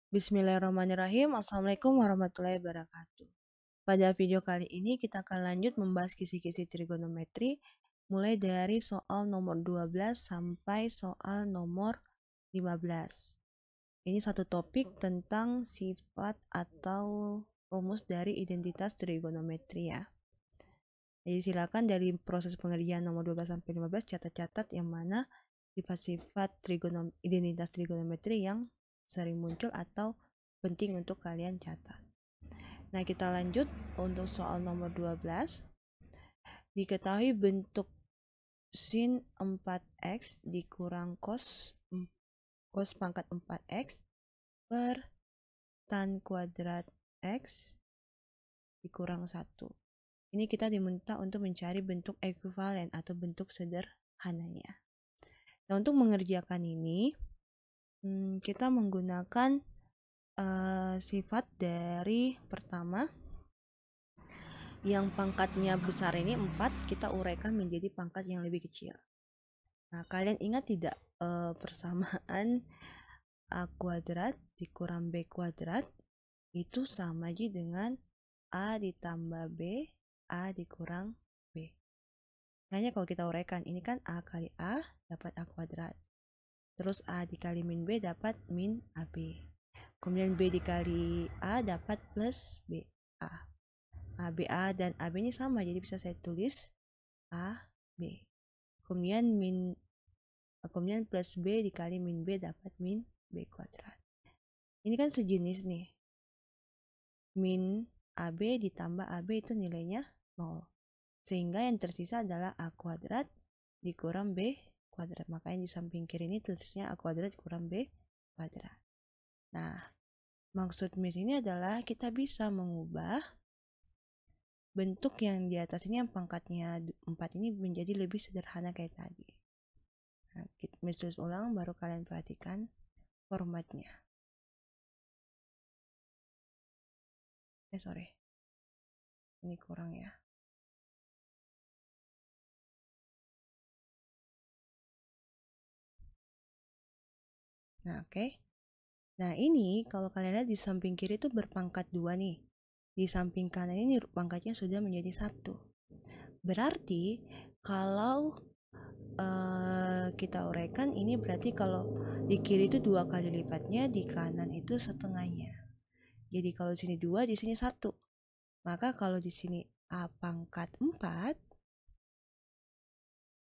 Bismillahirrahmanirrahim. Assalamualaikum warahmatullahi wabarakatuh. Pada video kali ini kita akan lanjut membahas kisi-kisi trigonometri mulai dari soal nomor 12 sampai soal nomor 15. Ini satu topik tentang sifat atau rumus dari identitas trigonometri ya. Jadi silakan dari proses pengerjaan nomor 12 sampai 15 catat-catat yang mana sifat-sifat identitas trigonometri yang sering muncul atau penting untuk kalian catat. Nah, kita lanjut untuk soal nomor 12. Diketahui bentuk sin 4x dikurang cos pangkat 4x per tan kuadrat x dikurang 1. Ini kita diminta untuk mencari bentuk ekuivalen atau bentuk sederhananya. Nah, untuk mengerjakan ini, kita menggunakan sifat dari pertama yang pangkatnya besar ini 4, kita uraikan menjadi pangkat yang lebih kecil. Nah, kalian ingat tidak persamaan a kuadrat dikurang b kuadrat itu sama aja dengan a ditambah b, a dikurang b. Hanya kalau kita uraikan, ini kan a kali a dapat a kuadrat. Terus a dikali min b dapat min ab. Kemudian b dikali a dapat plus ba. ba dan ab ini sama, jadi bisa saya tulis ab. Kemudian plus b dikali min b dapat min b kuadrat. Ini kan sejenis nih. Min ab ditambah ab itu nilainya 0. Sehingga yang tersisa adalah a kuadrat dikurang b kuadrat. Makanya di samping kiri ini tulisnya a kuadrat dikurang b kuadrat. Nah, maksud Miss ini adalah kita bisa mengubah bentuk yang di atas ini yang pangkatnya 4 ini menjadi lebih sederhana kayak tadi. Nah, Miss tulis ulang baru kalian perhatikan formatnya. Ini kurang ya. Nah, oke. Nah, ini kalau kalian lihat di samping kiri itu berpangkat 2 nih. Di samping kanan ini pangkatnya sudah menjadi 1. Berarti kalau kita uraikan, ini berarti kalau di kiri itu 2 kali lipatnya, di kanan itu setengahnya. Jadi kalau di sini 2, di sini 1. Maka kalau di sini a pangkat 4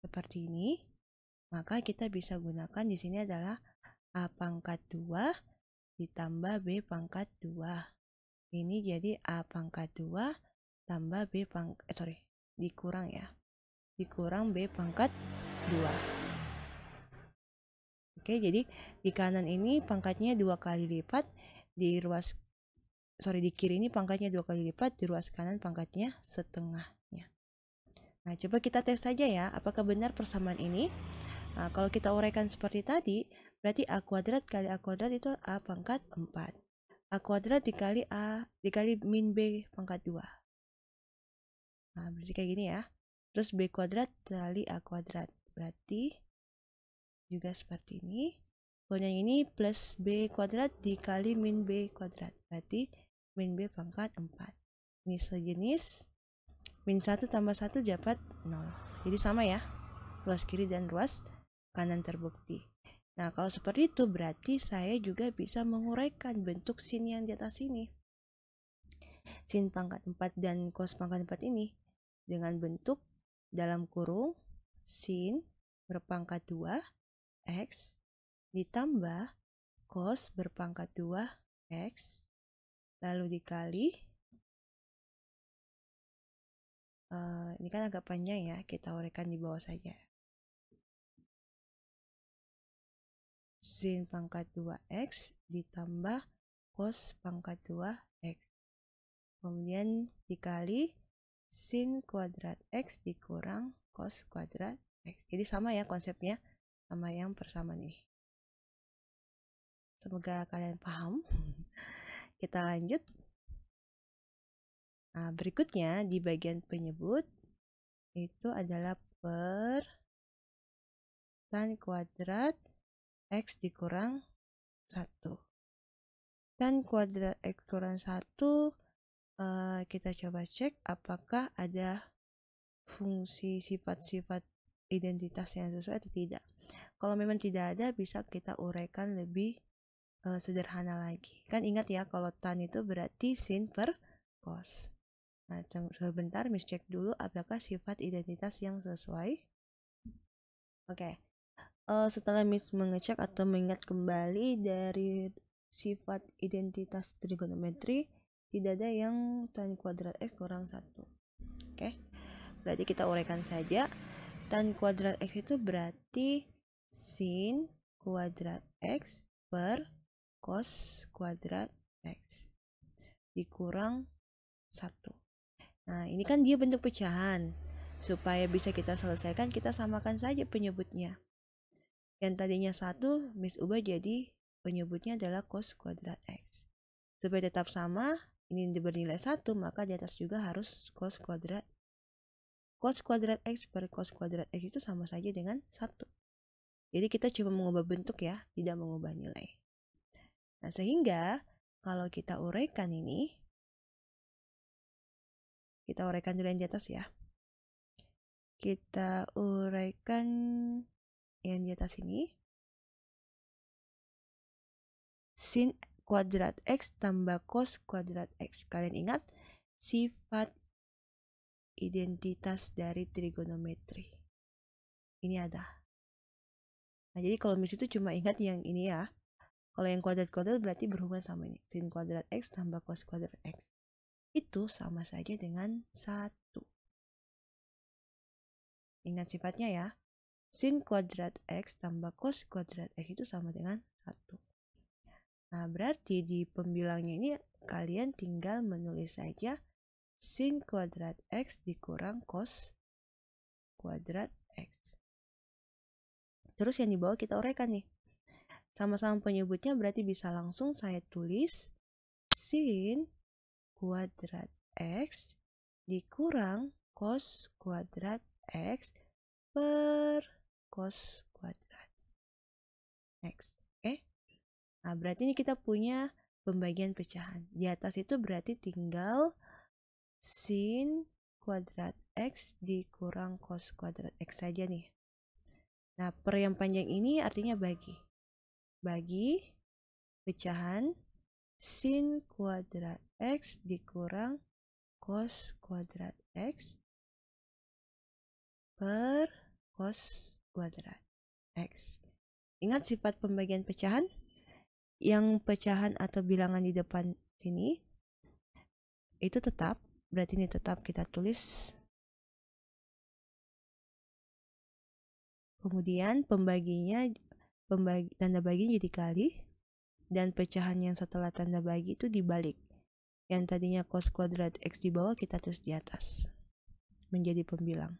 seperti ini, maka kita bisa gunakan di sini adalah a pangkat 2 ditambah b pangkat 2. Ini jadi a pangkat 2 tambah b pangkat dikurang b pangkat 2. Oke, jadi di kanan ini pangkatnya 2 kali lipat, di kiri ini pangkatnya 2 kali lipat, di ruas kanan pangkatnya setengahnya. Nah, coba kita tes saja ya, apakah benar persamaan ini. Nah, kalau kita uraikan seperti tadi, berarti a kuadrat kali a kuadrat itu a pangkat 4. A kuadrat dikali min b pangkat 2. Nah, berarti kayak gini ya. Terus b kuadrat kali a kuadrat. Berarti juga seperti ini. Kemudian ini plus b kuadrat dikali min b kuadrat. Berarti min b pangkat 4. Ini sejenis. Min 1 tambah 1 dapat 0. Jadi sama ya. Ruas kiri dan ruas kanan terbukti. Nah, kalau seperti itu berarti saya juga bisa menguraikan bentuk sin yang di atas ini. Sin pangkat 4 dan cos pangkat 4 ini dengan bentuk dalam kurung sin berpangkat 2 x ditambah cos berpangkat 2 x lalu dikali ini kan agak panjang ya, kita uraikan di bawah saja. Sin pangkat 2x ditambah cos pangkat 2x. Kemudian dikali sin kuadrat x dikurang cos kuadrat x. Jadi sama ya konsepnya sama yang persamaan ini. Semoga kalian paham. Kita lanjut. Nah, berikutnya di bagian penyebut itu adalah per tan kuadrat x dikurang 1. tan kuadrat X kurang 1, kita coba cek apakah ada fungsi sifat-sifat identitas yang sesuai atau tidak. Kalau memang tidak ada, bisa kita uraikan lebih sederhana lagi. Kan ingat ya, kalau tan itu berarti sin per cos. Nah, sebentar Miss cek dulu apakah sifat identitas yang sesuai. Oke. Setelah Miss mengecek atau mengingat kembali dari sifat identitas trigonometri, tidak ada yang tan kuadrat X kurang 1. Oke. Berarti kita uraikan saja. Tan kuadrat X itu berarti sin kuadrat X per cos kuadrat X dikurang 1. Nah, ini kan dia bentuk pecahan. Supaya bisa kita selesaikan, kita samakan saja penyebutnya. Yang tadinya 1, Miss ubah jadi penyebutnya adalah cos kuadrat X. Supaya tetap sama, ini bernilai 1, maka di atas juga harus cos kuadrat. Cos kuadrat X per cos kuadrat X itu sama saja dengan 1. Jadi kita cuma mengubah bentuk ya, tidak mengubah nilai. Nah, sehingga kalau kita uraikan ini, kita uraikan dulu yang di atas ya. Kita uraikan yang di atas ini. Sin kuadrat X tambah cos kuadrat X. Kalian ingat sifat identitas dari trigonometri. Ini ada. Nah, jadi kalau Miss itu cuma ingat yang ini ya. Kalau yang kuadrat-kuadrat berarti berhubungan sama ini. Sin kuadrat X tambah cos kuadrat X. Itu sama saja dengan 1. Ingat sifatnya ya. Sin kuadrat X tambah cos kuadrat X itu sama dengan 1. Nah, berarti di pembilangnya ini kalian tinggal menulis saja sin kuadrat X dikurang cos kuadrat X. Terus yang di bawah kita uraikan nih. Sama-sama penyebutnya berarti bisa langsung saya tulis sin kuadrat X dikurang cos kuadrat X per cos kuadrat X. Oke? Nah, berarti ini kita punya pembagian pecahan. Di atas itu berarti tinggal sin kuadrat X dikurang cos kuadrat X saja nih. Nah, per yang panjang ini artinya bagi. Bagi pecahan sin kuadrat X dikurang cos kuadrat X per cos kuadrat X. Ingat sifat pembagian pecahan? Yang pecahan atau bilangan di depan sini itu tetap, berarti ini tetap kita tulis. Kemudian pembaginya, tanda baginya jadi kali, dan pecahan yang setelah tanda bagi itu dibalik. Yang tadinya cos kuadrat X di bawah kita tulis di atas, menjadi pembilang.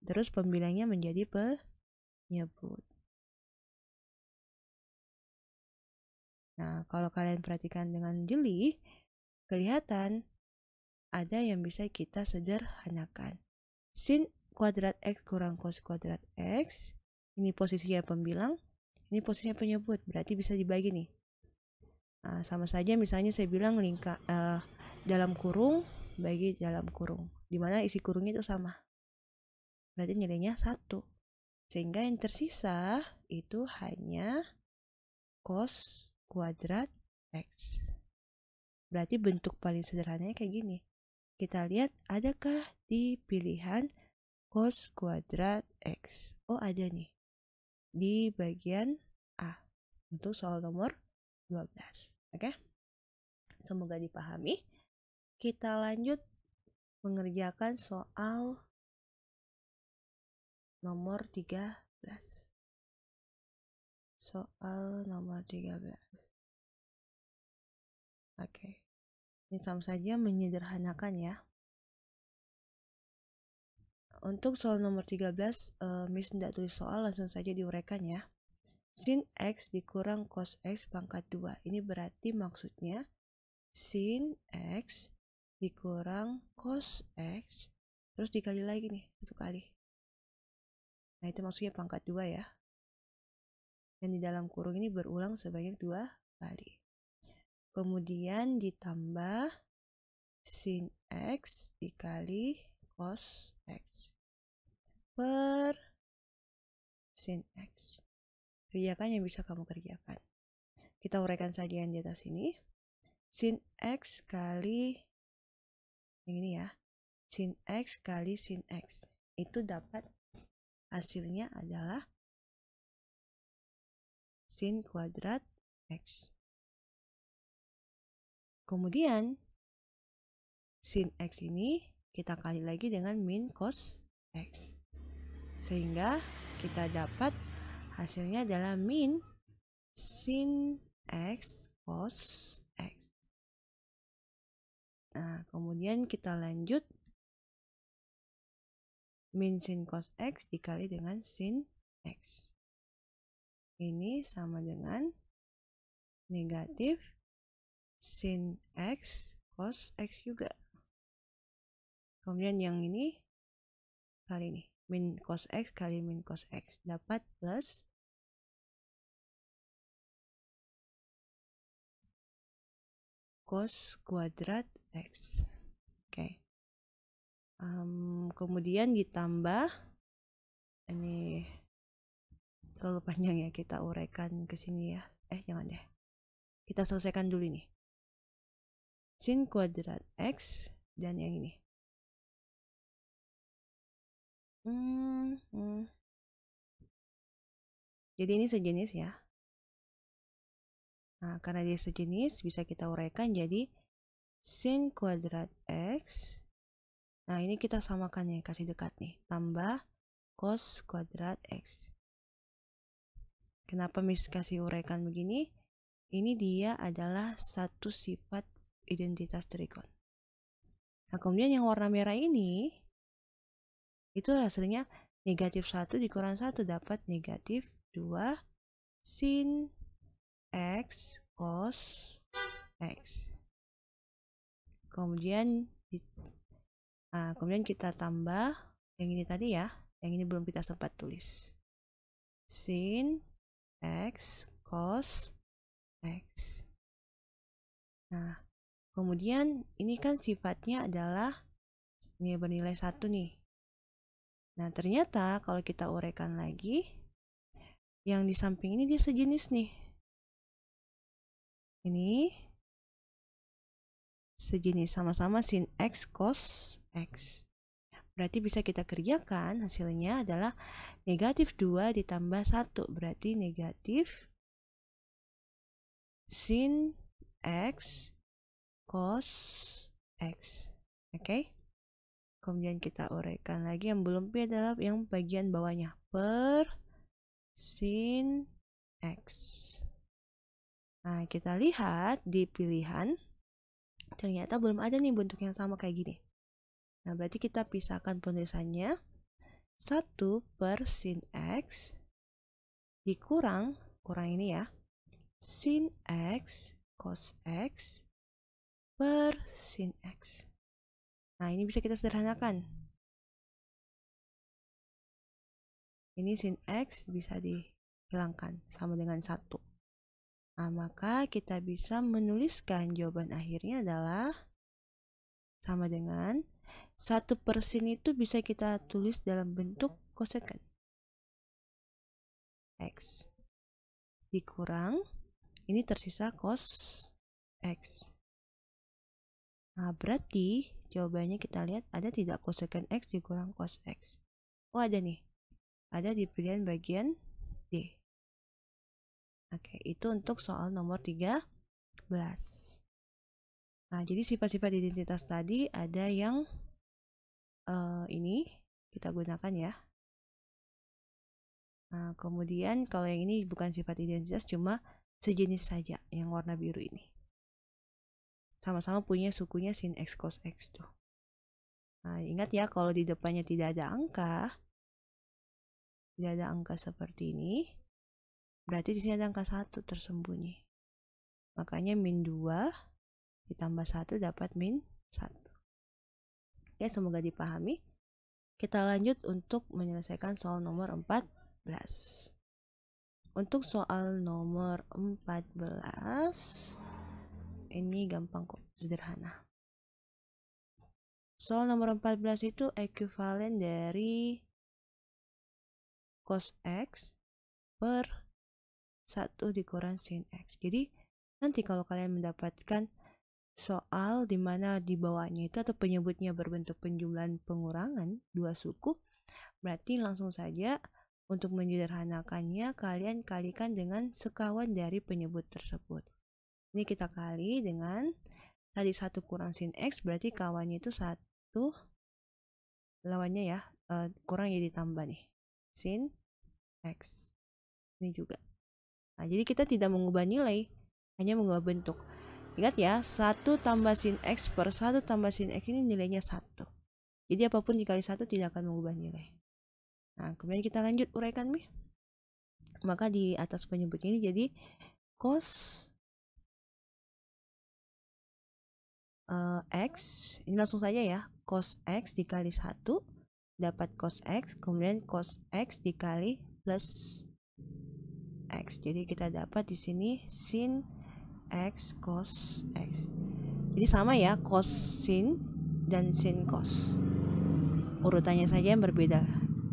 Terus pembilangnya menjadi penyebut. Nah, kalau kalian perhatikan dengan jeli, kelihatan ada yang bisa kita sederhanakan. Sin kuadrat X kurang cos kuadrat X, ini posisinya pembilang, ini posisinya penyebut, berarti bisa dibagi nih. Nah, sama saja misalnya saya bilang dalam kurung bagi dalam kurung, dimana isi kurungnya itu sama. Berarti nilainya 1. Sehingga yang tersisa itu hanya cos kuadrat X. Berarti bentuk paling sederhananya kayak gini. Kita lihat adakah di pilihan cos kuadrat X. Oh, ada nih. Di bagian A. Untuk soal nomor 12. Oke? Semoga dipahami. Kita lanjut mengerjakan soal nomor 13. Soal nomor 13. Oke. Ini sama saja menyederhanakan ya. Untuk soal nomor 13, Miss tidak tulis soal, langsung saja diuraikan ya. Sin X dikurang cos X pangkat 2. Ini berarti maksudnya sin X dikurang cos X, terus dikali lagi nih, 1 kali. Nah, itu maksudnya pangkat 2 ya. Dan di dalam kurung ini berulang sebanyak 2 kali. kemudian ditambah sin X dikali cos X per sin X. Kerjakan yang bisa kamu kerjakan. Kita uraikan saja yang di atas ini. Sin X kali yang ini ya. Sin X kali sin X. Itu dapat hasilnya adalah sin kuadrat X. Kemudian sin X ini kita kali lagi dengan min cos X. Sehingga kita dapat hasilnya adalah min sin X cos X. Nah, kemudian kita lanjut min sin cos X dikali dengan sin X. Ini sama dengan negatif sin X cos X juga. Kemudian yang ini kali ini min cos X kali min cos X dapat plus cos kuadrat X. Oke. Kemudian ditambah, ini terlalu panjang ya, kita uraikan ke sini ya. Jangan deh. Kita selesaikan dulu nih. Sin kuadrat X dan yang ini. Jadi ini sejenis ya. Nah, karena dia sejenis, bisa kita uraikan jadi sin kuadrat X. Nah, ini kita samakan ya, kasih dekat nih. Tambah cos kuadrat X. Kenapa Miss kasih uraikan begini? Ini dia adalah satu sifat identitas trigon. Nah, kemudian yang warna merah ini, itu hasilnya negatif 1 dikurang 1 dapat negatif 2 sin X cos X. Kemudian kita tambah yang ini tadi ya, yang ini belum kita sempat tulis. Sin X cos X. Nah, kemudian ini kan sifatnya adalah ini bernilai 1 nih. Nah, ternyata kalau kita uraikan lagi, yang di samping ini dia sejenis nih. Ini sejenis, sama-sama sin X cos X. Berarti bisa kita kerjakan hasilnya adalah negatif 2 ditambah 1. Berarti negatif sin X cos X. Oke. Kemudian kita uraikan lagi, yang belum P adalah yang bagian bawahnya. Per sin X. Nah, kita lihat di pilihan, ternyata belum ada nih bentuk yang sama kayak gini. Nah, berarti kita pisahkan penulisannya. 1 per sin X dikurang, ini ya, sin X cos X per sin X. Nah, ini bisa kita sederhanakan. Ini sin X bisa dihilangkan, sama dengan 1. Nah, maka kita bisa menuliskan jawaban akhirnya adalah sama dengan 1 per sin itu bisa kita tulis dalam bentuk cosecant X dikurang, ini tersisa cos X. Nah, berarti jawabannya kita lihat ada tidak cosecant X dikurang cos X. Oh, ada nih. Ada di pilihan bagian D. Oke, itu untuk soal nomor 13. Nah, jadi sifat-sifat identitas tadi ada yang ini kita gunakan ya. Nah, kemudian kalau yang ini bukan sifat identitas, cuma sejenis saja yang warna biru ini. Sama-sama punya sukunya sin X cos X tuh. Nah, ingat ya, kalau di depannya tidak ada angka seperti ini, berarti di sini ada angka 1 tersembunyi. Makanya min 2 ditambah 1 dapat min 1. Oke, semoga dipahami. Kita lanjut untuk menyelesaikan soal nomor 14. Untuk soal nomor 14, Ini gampang kok, sederhana. Soal nomor 14 itu ekuivalen dari cos X per 1 dikurang sin X. Jadi nanti kalau kalian mendapatkan soal di mana di bawahnya itu atau penyebutnya berbentuk penjumlahan pengurangan dua suku, berarti langsung saja untuk menyederhanakannya kalian kalikan dengan sekawan dari penyebut tersebut. Ini kita kali dengan tadi 1 kurang sin X, berarti kawannya itu 1, lawannya ya, kurang jadi tambah nih, sin X. Ini juga. Nah, jadi kita tidak mengubah nilai, hanya mengubah bentuk. Ingat ya, 1 tambah sin X per 1 tambah sin X ini nilainya 1. Jadi apapun dikali 1 tidak akan mengubah nilai. Nah, kemudian kita lanjut uraikan nih. Maka di atas penyebutnya ini jadi cos X, ini langsung saja ya, cos X dikali 1 dapat cos X, kemudian cos X dikali plus X. Jadi kita dapat di sini sin X cos X. Jadi sama ya, cos sin dan sin cos. Urutannya saja yang berbeda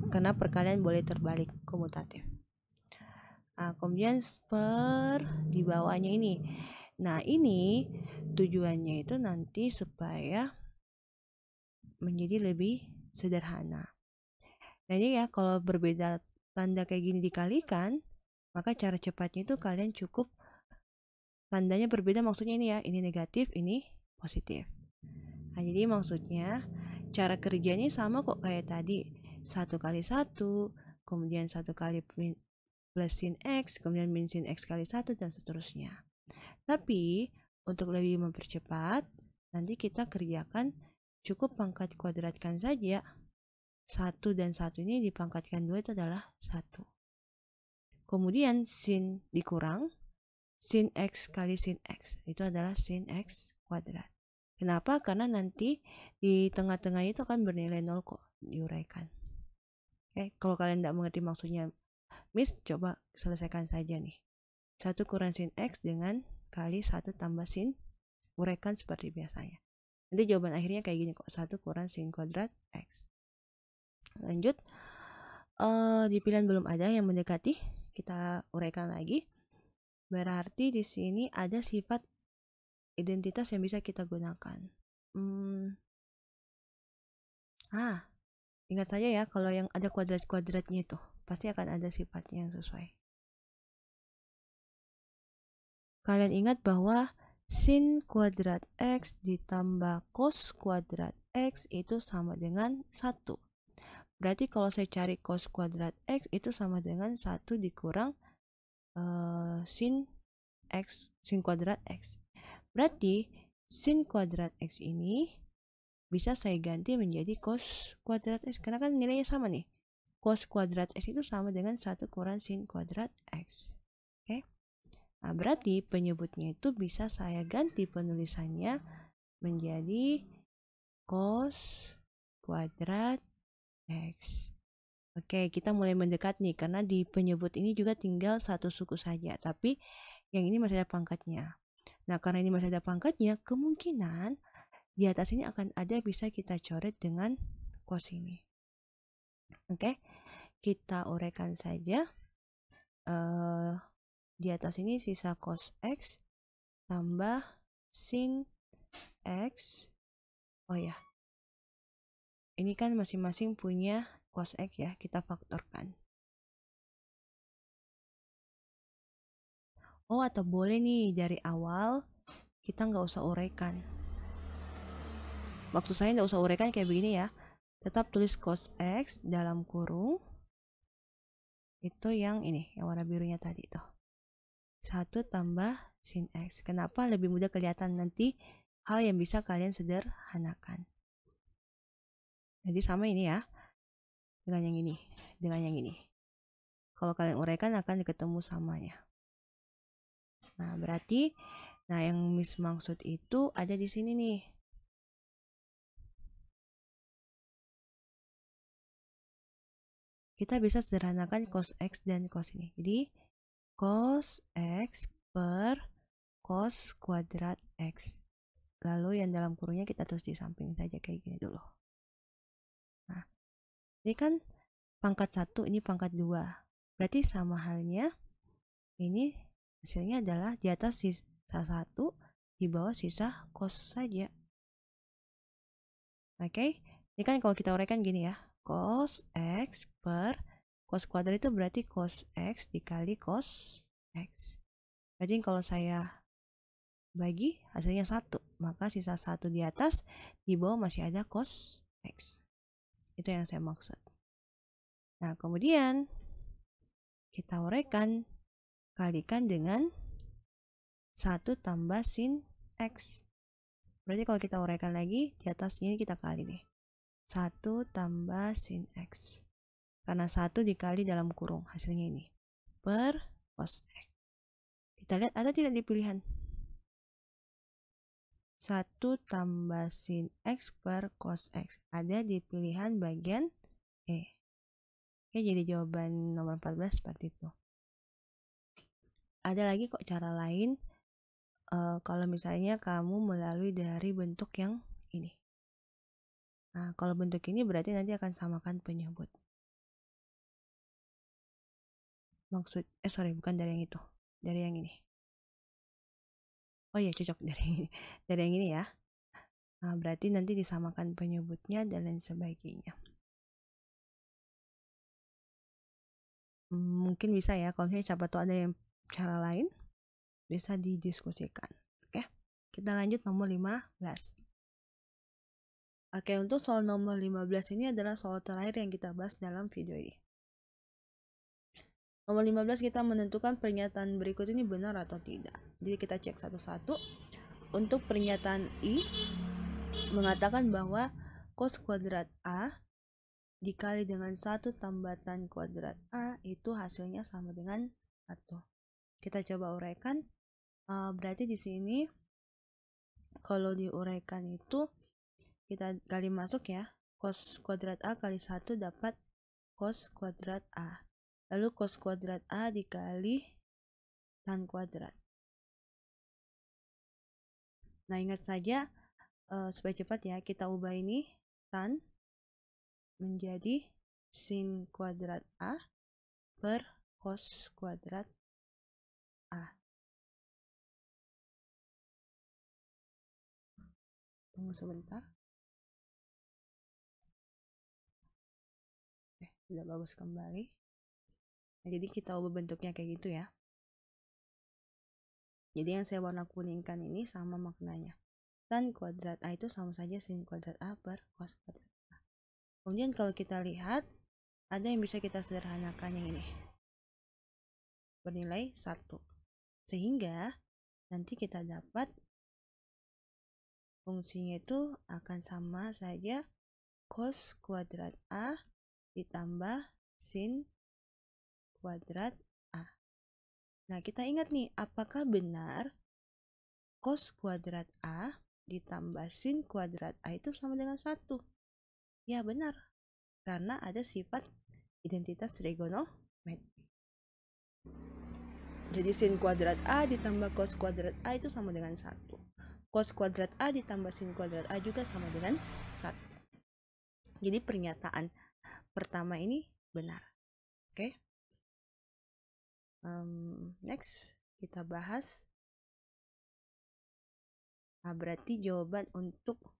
karena perkalian boleh terbalik, komutatif. Nah, kemudian per di bawahnya ini. Nah, ini tujuannya itu nanti supaya menjadi lebih sederhana. Nah, ini ya, kalau berbeda tanda kayak gini dikalikan, maka cara cepatnya itu kalian cukup tandanya berbeda, maksudnya ini ya, ini negatif, ini positif. Nah, jadi maksudnya cara kerjanya sama kok kayak tadi, 1 kali 1, kemudian 1 kali plus sin X, kemudian min sin X kali 1, dan seterusnya. Tapi untuk lebih mempercepat, nanti kita kerjakan cukup pangkat kuadratkan saja. 1 dan 1 ini dipangkatkan 2 itu adalah 1. Kemudian sin dikurang, sin X kali sin X itu adalah sin X kuadrat. Kenapa? Karena nanti di tengah-tengah itu akan bernilai 0 kok, diuraikan. Oke, kalau kalian tidak mengerti maksudnya, Miss coba selesaikan saja nih. 1 kurang sin X dengan kali 1 tambah sin, uraikan seperti biasanya. Nanti jawaban akhirnya kayak gini kok, 1 kurang sin kuadrat X. Lanjut, di pilihan belum ada yang mendekati, kita uraikan lagi. Berarti di sini ada sifat identitas yang bisa kita gunakan. Ingat saja ya, kalau yang ada kuadrat-kuadratnya itu pasti akan ada sifatnya yang sesuai. Kalian ingat bahwa sin kuadrat X ditambah cos kuadrat X itu sama dengan 1. Berarti kalau saya cari cos kuadrat X itu sama dengan 1 dikurang sin X, sin kuadrat X. Berarti sin kuadrat X ini bisa saya ganti menjadi cos kuadrat X, karena kan nilainya sama nih. Cos kuadrat X itu sama dengan 1 kurang sin kuadrat X. Oke. Nah, berarti penyebutnya itu bisa saya ganti penulisannya menjadi cos kuadrat X. Oke, kita mulai mendekat nih, karena di penyebut ini juga tinggal 1 suku saja, tapi yang ini masih ada pangkatnya. Nah, karena ini masih ada pangkatnya, kemungkinan di atas ini akan ada bisa kita coret dengan cos ini. Oke, kita uraikan saja. Di atas ini sisa cos X tambah sin X. Oh ya, ini kan masing-masing punya cos X ya, kita faktorkan. Oh, atau boleh nih dari awal kita nggak usah uraikan. Maksud saya nggak usah uraikan kayak begini ya. Tetap tulis cos X dalam kurung. Itu yang ini, yang warna birunya tadi tuh. 1 tambah sin X. Kenapa? Lebih mudah kelihatan nanti hal yang bisa kalian sederhanakan. Jadi sama ini ya, dengan yang ini, dengan yang ini. Kalau kalian uraikan akan ketemu samanya. Nah, berarti yang Miss maksud itu ada di sini nih. Kita bisa sederhanakan cos X dan cos ini. Jadi cos X per cos kuadrat X. Lalu yang dalam kurungnya kita tulis di samping saja kayak gini dulu. Nah, ini kan pangkat 1, ini pangkat 2. Berarti sama halnya ini hasilnya adalah di atas sisa 1, di bawah sisa cos saja. Oke, ini kan kalau kita uraikan gini ya, cos X per cos kuadrat itu berarti cos X dikali cos X. Berarti kalau saya bagi hasilnya 1, maka sisa 1 di atas, di bawah masih ada cos X. Itu yang saya maksud. Nah, kemudian kita uraikan, kalikan dengan 1 tambah sin X. Berarti kalau kita uraikan lagi, di atas ini kita kali nih. 1 tambah sin X. Karena 1 dikali dalam kurung, hasilnya ini. Per cos X. Kita lihat ada tidak di pilihan? 1 tambah sin X per cos X. Ada di pilihan bagian E. Oke, jadi jawaban nomor 14 seperti itu. Ada lagi kok cara lain kalau misalnya kamu melalui dari bentuk yang ini. Nah, kalau bentuk ini berarti nanti akan samakan penyebut. Bukan dari yang itu. Dari yang ini. Oh iya, cocok dari yang ini ya. Nah, berarti nanti disamakan penyebutnya dan lain sebagainya. Mungkin bisa ya, kalau misalnya siapa tahu ada yang cara lain, bisa didiskusikan. Oke, kita lanjut nomor 15. Oke, untuk soal nomor 15 ini adalah soal terakhir yang kita bahas dalam video ini. Nomor 15 kita menentukan pernyataan berikut ini benar atau tidak. Jadi kita cek satu-satu. Untuk pernyataan I mengatakan bahwa cos kuadrat A dikali dengan 1 tambatan kuadrat A itu hasilnya sama dengan 1. Kita coba uraikan. Berarti di sini kalau diuraikan itu kita kali masuk ya. Cos kuadrat A kali 1 dapat cos kuadrat A. Lalu cos kuadrat A dikali tan kuadrat. Nah, ingat saja supaya cepat ya, kita ubah ini tan menjadi sin kuadrat A per cos kuadrat A. Tunggu sebentar. Sudah bagus kembali. Nah, jadi kita ubah bentuknya kayak gitu ya. Jadi yang saya warna kuningkan ini sama maknanya. Tan kuadrat A itu sama saja sin kuadrat A per cos kuadrat A. Kemudian kalau kita lihat, ada yang bisa kita sederhanakan yang ini. Bernilai 1. Sehingga nanti kita dapat fungsinya itu akan sama saja cos kuadrat A ditambah sin kuadrat A. Nah, kita ingat nih, apakah benar cos kuadrat A ditambah sin kuadrat A itu sama dengan 1? Ya, benar. Karena ada sifat identitas trigonometri. Jadi sin kuadrat A ditambah cos kuadrat A itu sama dengan 1. Cos kuadrat A ditambah sin kuadrat A juga sama dengan 1. Jadi pernyataan pertama ini benar. Oke. Next kita bahas. Nah, berarti jawaban untuk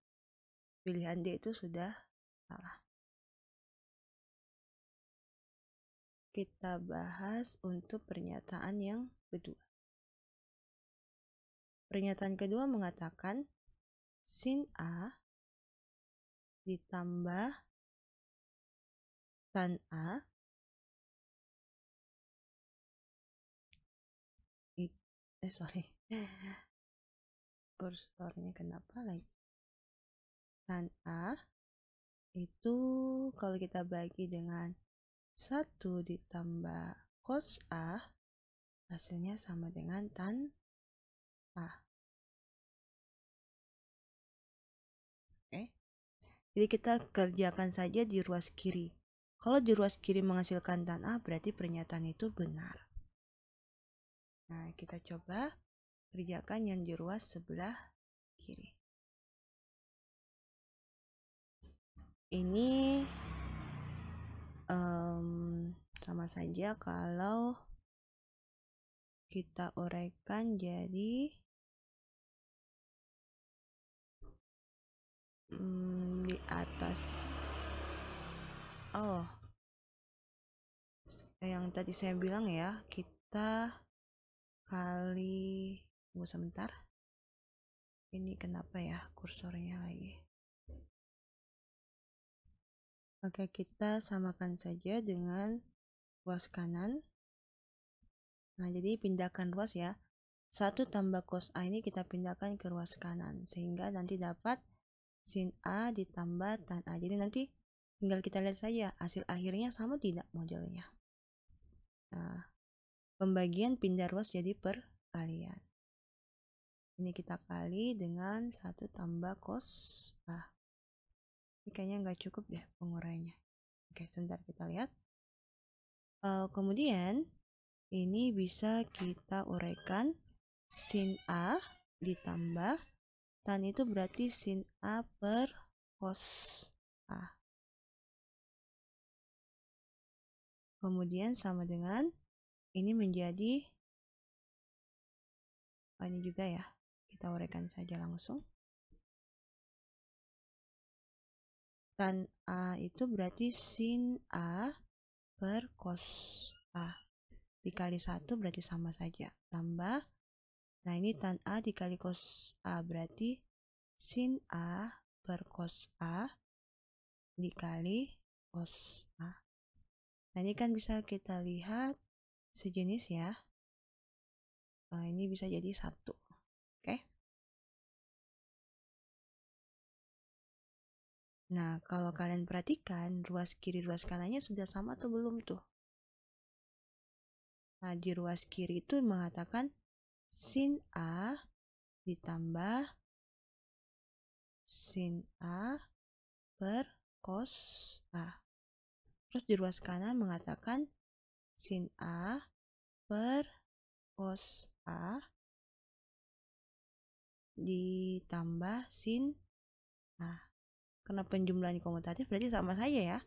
pilihan D itu sudah salah. Kita bahas untuk pernyataan yang kedua. Pernyataan kedua mengatakan sin A ditambah tan A kursornya kenapa lagi? Tan A itu kalau kita bagi dengan 1 ditambah cos A, hasilnya sama dengan tan A. Oke. Jadi kita kerjakan saja di ruas kiri. Kalau di ruas kiri menghasilkan tan A, berarti pernyataan itu benar. Nah, kita coba Kerjakan yang di ruas sebelah kiri. Ini sama saja kalau kita uraikan jadi di atas. Oh, yang tadi saya bilang ya, kita kali, tunggu sebentar, ini kenapa ya kursornya lagi. Oke, kita samakan saja dengan ruas kanan. Nah, jadi pindahkan ruas ya. 1 tambah cos A ini kita pindahkan ke ruas kanan, sehingga nanti dapat sin A ditambah tan A. Jadi nanti tinggal kita lihat saja hasil akhirnya sama tidak modelnya. Nah, pembagian pindah ruas jadi perkalian. Ini kita kali dengan 1 tambah cos A. Ini kayaknya nggak cukup deh penguraiannya. Oke, sebentar kita lihat. Kemudian ini bisa kita uraikan sin A ditambah tan itu berarti sin A per cos A. Kemudian sama dengan ini menjadi ini juga ya. Kita uraikan saja langsung. Tan A itu berarti sin A per cos A. Dikali 1 berarti sama saja. Tambah. Nah, ini tan A dikali cos A berarti sin A per cos A dikali cos A. Nah, ini kan bisa kita lihat sejenis ya. Nah, ini bisa jadi 1. Oke. Nah, kalau kalian perhatikan, ruas kiri ruas kanannya sudah sama atau belum tuh? Nah, di ruas kiri itu mengatakan sin A ditambah sin A per cos A. Terus di ruas kanan mengatakan sin A per cos A ditambah sin A. Karena penjumlahan komutatif berarti sama saja ya.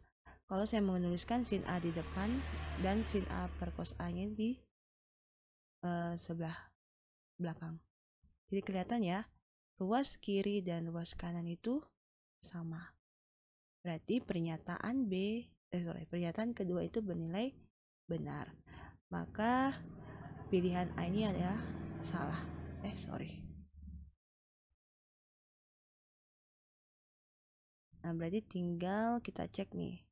Kalau saya menuliskan sin A di depan dan sin A per cos A-nya di sebelah belakang. Jadi kelihatan ya, ruas kiri dan ruas kanan itu sama. Berarti pernyataan pernyataan kedua itu bernilai benar. Maka pilihan A ini adalah salah. Nah, berarti tinggal kita cek nih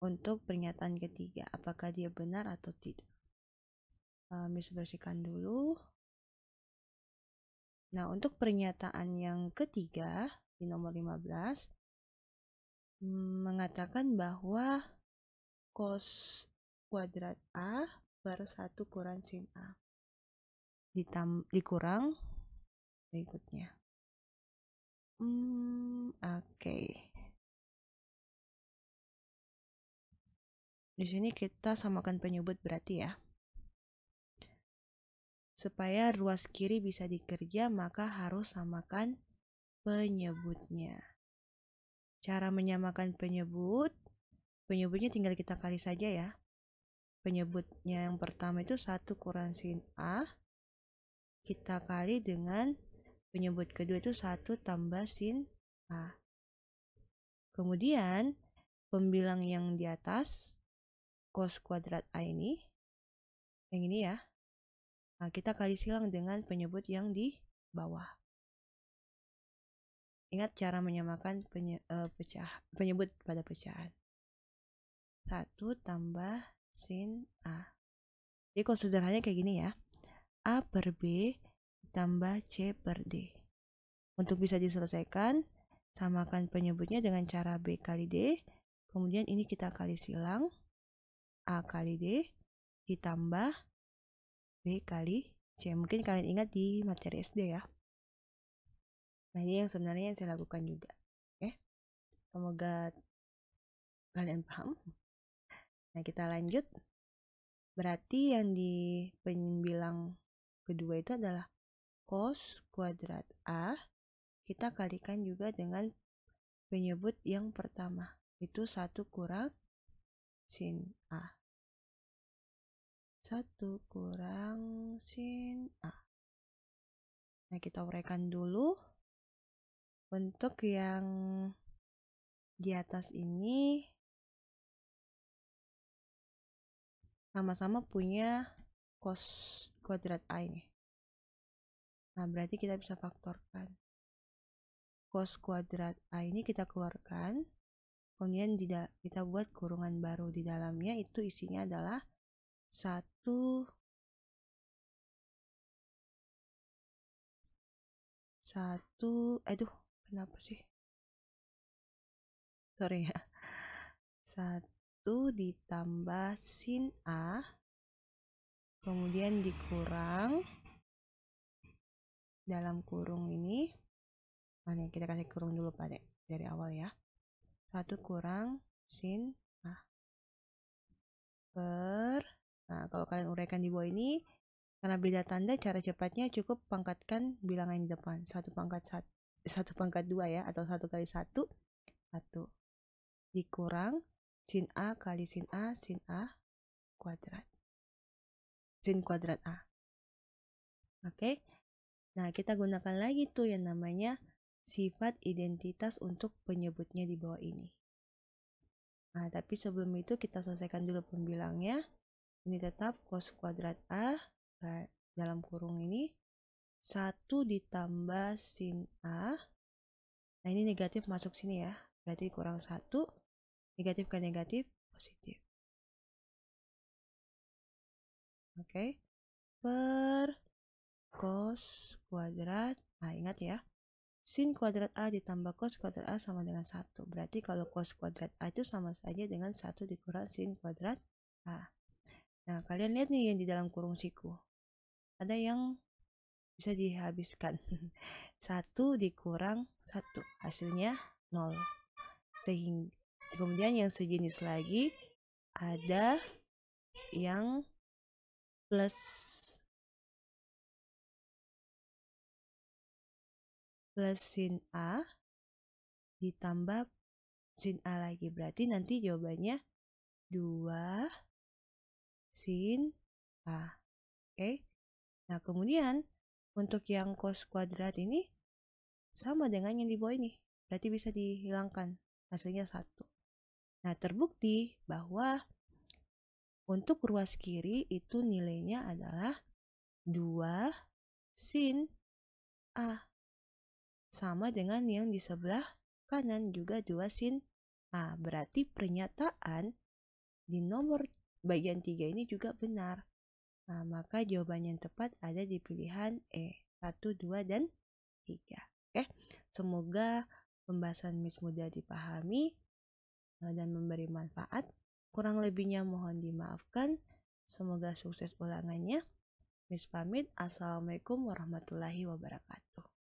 untuk pernyataan ketiga, apakah dia benar atau tidak. Miss bersihkan dulu. Nah, untuk pernyataan yang ketiga di nomor 15 mengatakan bahwa cos kuadrat A per 1 kurang sin A dikurang berikutnya. Oke. Di sini kita samakan penyebut berarti ya. Supaya ruas kiri bisa dikerja, maka harus samakan penyebutnya. Cara menyamakan penyebutnya tinggal kita kali saja ya. Penyebutnya yang pertama itu 1 kurang sin A. Kita kali dengan penyebut kedua itu 1 tambah sin A. Kemudian pembilang yang di atas cos kuadrat A ini, yang ini ya. Nah, kita kali silang dengan penyebut yang di bawah. Ingat cara menyamakan penyebut pada pecahan. 1 tambah sin A. Jadi kalau sederhananya kayak gini ya. A per B tambah C per D. Untuk bisa diselesaikan, samakan penyebutnya dengan cara B kali D. Kemudian ini kita kali silang. A kali D ditambah B kali C. Mungkin kalian ingat di materi SD ya. Nah, ini yang sebenarnya yang saya lakukan juga. Oke. Semoga kalian paham. Nah, kita lanjut. Berarti yang di pembilang kedua itu adalah cos kuadrat A kita kalikan juga dengan penyebut yang pertama, itu 1 kurang sin A. 1 kurang sin A. Nah, kita uraikan dulu. Untuk yang di atas ini sama-sama punya cos kuadrat A ini. Nah, berarti kita bisa faktorkan. Cos kuadrat A ini kita keluarkan, kemudian kita buat kurungan baru. Di dalamnya itu isinya adalah 1 aduh kenapa sih, sorry ya, 1 ditambah sin A, kemudian dikurang dalam kurung ini, nah kita kasih kurung dulu pada dari awal ya, 1 kurang sin A per, nah kalau kalian uraikan di bawah ini, karena beda tanda, cara cepatnya cukup pangkatkan bilangan di depan, 1 pangkat 2 ya, atau 1 kali 1, 1 dikurang sin A kali sin A kuadrat, sin kuadrat A. Oke, nah kita gunakan lagi tuh yang namanya sifat identitas untuk penyebutnya di bawah ini. Nah, tapi sebelum itu kita selesaikan dulu pembilangnya. Ini tetap cos kuadrat A dalam kurung ini 1 ditambah sin A. Nah, ini negatif masuk sini ya, berarti kurang 1, negatif ke negatif positif. Oke, per cos kuadrat A. Ingat ya, sin kuadrat A ditambah cos kuadrat A sama dengan 1. Berarti kalau cos kuadrat A itu sama saja dengan 1 dikurang sin kuadrat A. Nah, kalian lihat nih yang di dalam kurung siku. Ada yang bisa dihabiskan. 1 dikurang 1, hasilnya 0. Sehingga kemudian yang sejenis lagi ada yang plus sin A ditambah sin A lagi. Berarti nanti jawabannya 2 sin A. Oke. Nah, kemudian untuk yang cos kuadrat ini sama dengan yang di bawah ini. Berarti bisa dihilangkan. Hasilnya 1. Nah, terbukti bahwa untuk ruas kiri itu nilainya adalah 2 sin A. Sama dengan yang di sebelah kanan juga 2 sin A. Berarti pernyataan di nomor bagian 3 ini juga benar. Nah, maka jawaban yang tepat ada di pilihan E, 1, 2, dan 3. Oke, semoga pembahasan Miss mudah dipahami dan memberi manfaat. Kurang lebihnya mohon dimaafkan. Semoga sukses ulangannya. Miss pamit. Assalamualaikum warahmatullahi wabarakatuh.